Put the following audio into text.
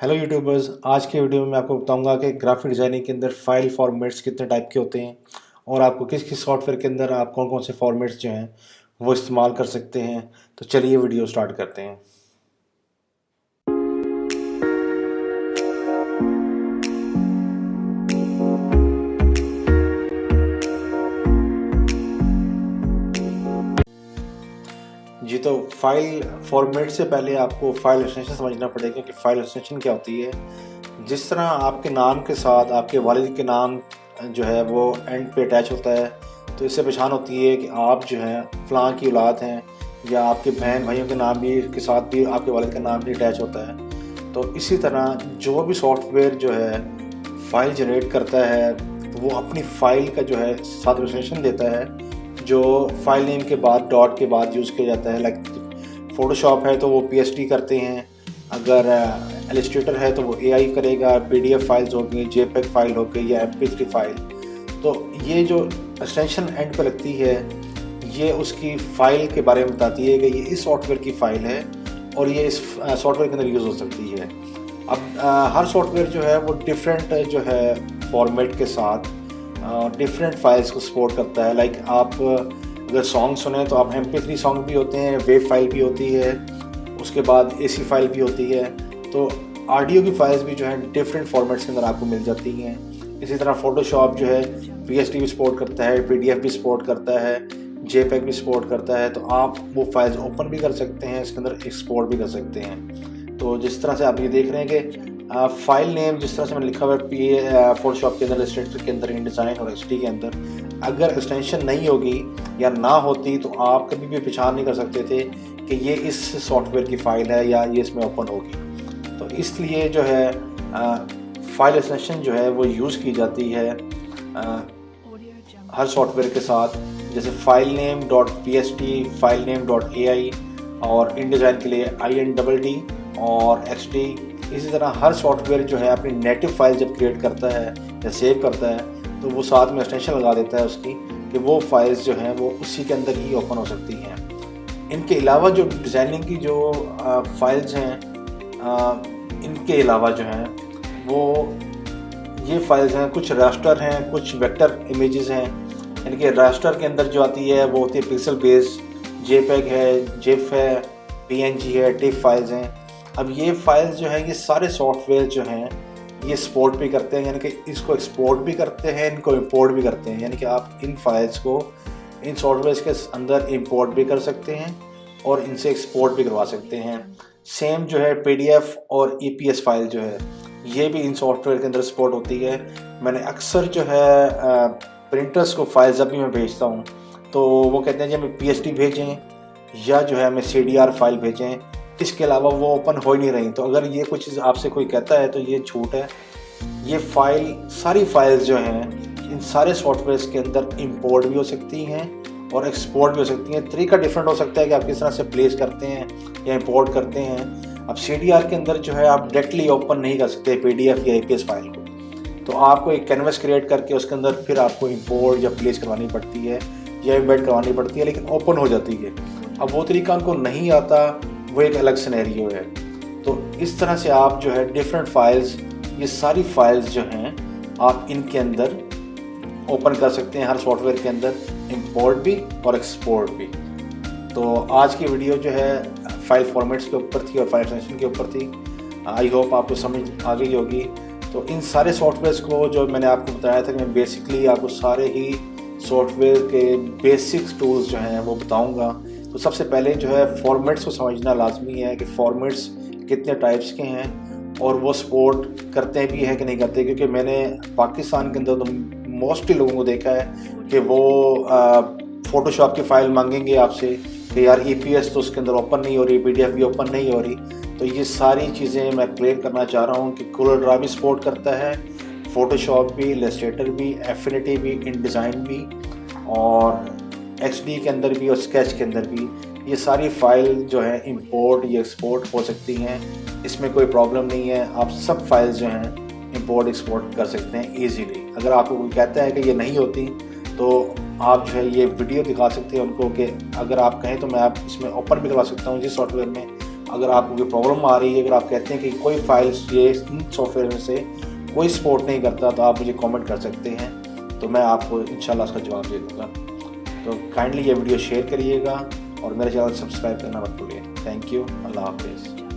Hello YouTubers, आज के video में मैं आपको बताऊंगा कि ग्राफिक डिज़ाइनिंग के अंदर फाइल फॉर्मेट्स कितने टाइप के होते हैं और आपको किस किस सॉफ्टवेयर के अंदर आप कौन कौन से फॉर्मेट्स जो हैं वो इस्तेमाल कर सकते हैं। तो चलिए वीडियो स्टार्ट करते हैं। जी, तो फाइल फॉर्मेट से पहले आपको फाइल एक्सटेंशन समझना पड़ेगा कि फाइल एक्सटेंशन क्या होती है। जिस तरह आपके नाम के साथ आपके वालिद के नाम जो है वो एंड पे अटैच होता है, तो इससे पहचान होती है कि आप जो है फ़लाँ की औलाद हैं, या आपके बहन भाइयों के नाम भी के साथ भी आपके वालिद का नाम भी अटैच होता है। तो इसी तरह जो भी सॉफ्टवेयर जो है फ़ाइल जनरेट करता है, वो अपनी फ़ाइल का जो है साथ एक्सटेंशन देता है, जो फाइल नेम के बाद डॉट के बाद यूज़ किया जाता है। लाइक फ़ोटोशॉप है तो वो PSD करते हैं, अगर इलस्ट्रेटर है तो वो AI करेगा, PDF फाइल्स हो गई, JPEG फाइल हो गई या MP3 फाइल। तो ये जो एक्सटेंशन एंड पे लगती है, ये उसकी फ़ाइल के बारे में बताती है कि ये इस सॉफ्टवेयर की फ़ाइल है और ये इस सॉफ्टवेयर के अंदर यूज़ हो सकती है। अब हर सॉफ्टवेयर जो है वो डिफरेंट जो है फॉर्मेट के साथ डिफरेंट फाइल्स को सपोर्ट करता है। लाइक आप अगर सॉन्ग सुने तो आप MP3 सॉन्ग भी होते हैं, वेव फाइल भी होती है, उसके बाद AC फाइल भी होती है। तो ऑडियो की फाइल्स भी जो है डिफरेंट फॉर्मेट्स के अंदर आपको मिल जाती हैं। इसी तरह फ़ोटोशॉप जो है PSD भी सपोर्ट करता है, PDF भी सपोर्ट करता है, JPEG भी सपोर्ट करता है। तो आप वो फाइल्स ओपन भी कर सकते हैं, इसके अंदर एक्सपोर्ट भी कर सकते हैं। तो जिस तरह से आप ये देख रहे हैं कि फाइल नेम जिस तरह से मैंने लिखा हुआ है फ़ोटोशॉप के अंदर, इलस्ट्रेटर के अंदर, InDesign और XD के अंदर, अगर एक्सटेंशन नहीं होगी या ना होती तो आप कभी भी पहचान नहीं कर सकते थे कि ये इस सॉफ्टवेयर की फ़ाइल है या ये इसमें ओपन होगी। तो इसलिए जो है फाइल एक्सटेंशन जो है वो यूज़ की जाती है हर सॉफ्टवेयर के साथ। जैसे file name .psd, file name .ai और InDesign के लिए INDD और XD। इसी तरह हर सॉफ्टवेयर जो है अपनी नेटिव फाइल जब क्रिएट करता है या सेव करता है तो वो साथ में एक्सटेंशन लगा देता है उसकी, कि वो फाइल्स जो हैं वो उसी के अंदर ही ओपन हो सकती हैं। इनके अलावा जो डिज़ाइनिंग की जो फाइल्स हैं, इनके अलावा जो हैं वो ये फाइल्स हैं, कुछ रास्टर हैं, कुछ वेक्टर इमेजेस हैं। इनके रास्टर के अंदर जो आती है वो होती है पिक्सल बेस्ड, JPEG है, GIF है, PNG है, TIFF फाइल्स हैं। अब ये फाइल्स जो है ये सारे सॉफ्टवेयर जो हैं ये सपोर्ट भी करते हैं, यानी कि इसको एक्सपोर्ट भी करते हैं, इनको इंपोर्ट भी करते हैं। यानी कि आप इन फाइल्स को इन सॉफ्टवेयर के अंदर इंपोर्ट भी कर सकते हैं और इनसे एक्सपोर्ट भी करवा सकते हैं। सेम जो है PDF और EPS फाइल जो है ये भी इन सॉफ्टवेयर के अंदर सपोर्ट होती है। मैंने अक्सर जो है प्रिंटर्स को फाइल जब भी मैं भेजता हूँ तो वो कहते हैं जी हमें PSD भेजें या जो है हमें CDR फाइल भेजें, इसके अलावा वो ओपन हो ही नहीं रही। तो अगर ये कुछ चीज़ आपसे कोई कहता है तो ये झूठ है। ये फाइल सारी फाइल्स जो हैं इन सारे सॉफ्टवेयर्स के अंदर इंपोर्ट भी हो सकती हैं और एक्सपोर्ट भी हो सकती हैं। तरीका डिफरेंट हो सकता है कि आप किस तरह से प्लेस करते हैं या इंपोर्ट करते हैं। अब CDR के अंदर जो है आप डायरेक्टली ओपन नहीं कर सकते PDF या EPS फाइल को, तो आपको एक कैनवस क्रिएट करके उसके अंदर फिर आपको इंपोर्ट या प्लेस करवानी पड़ती है या एम्बेड करवानी पड़ती है, लेकिन ओपन हो जाती है। अब वो तरीका उनको नहीं आता, वो एक अलग सिनेरियो है। तो इस तरह से आप जो है डिफरेंट फाइल्स, ये सारी फाइल्स जो हैं आप इनके अंदर ओपन कर सकते हैं, हर सॉफ्टवेयर के अंदर इंपोर्ट भी और एक्सपोर्ट भी। तो आज की वीडियो जो है फाइल फॉर्मेट्स के ऊपर थी और फाइल एक्सटेंशन के ऊपर थी। आई होप आपको समझ आ गई होगी। तो इन सारे सॉफ्टवेयर्स को जो मैंने आपको बताया था कि मैं बेसिकली आपको सारे ही सॉफ्टवेयर के बेसिक्स टूल्स जो हैं वो बताऊँगा। तो सबसे पहले जो है फॉर्मेट्स को समझना लाजमी है कि फॉर्मेट्स कितने टाइप्स के हैं और वो सपोर्ट करते भी हैं कि नहीं करते। क्योंकि मैंने पाकिस्तान के अंदर तो मोस्टली लोगों को देखा है कि वो फ़ोटोशॉप की फ़ाइल मांगेंगे आपसे कि यार EPS तो उसके अंदर ओपन नहीं हो रही, PDF भी ओपन नहीं हो रही। तो ये सारी चीज़ें मैं क्लियर करना चाह रहा हूँ कि कलर ड्रा भी सपोर्ट करता है, फ़ोटोशॉप भी, इलस्ट्रेटर भी, एफिनिटी भी, InDesign भी और XD के अंदर भी और स्केच के अंदर भी। ये सारी फाइल जो है इंपोर्ट या एक्सपोर्ट हो सकती हैं, इसमें कोई प्रॉब्लम नहीं है। आप सब फाइल्स जो हैं इंपोर्ट एक्सपोर्ट कर सकते हैं ईजीली। अगर आपको कोई कहता है कि ये नहीं होती तो आप जो है ये वीडियो दिखा सकते हैं उनको कि अगर आप कहें तो मैं आप इसमें ओपन भी करवा सकता हूँ जिस सॉफ्टवेयर में अगर आपको कोई प्रॉब्लम आ रही है, अगर आप कहते हैं कि कोई फाइल्स ये इन सॉफ्टवेयर में से कोई सपोर्ट नहीं करता, तो आप मुझे कमेंट कर सकते हैं, तो मैं आपको इंशाल्लाह उसका जवाब दे दूँगा। तो काइंडली ये वीडियो शेयर करिएगा और मेरे चैनल सब्सक्राइब करना मत भूलिए। Thank you. अल्लाह हाफिज़।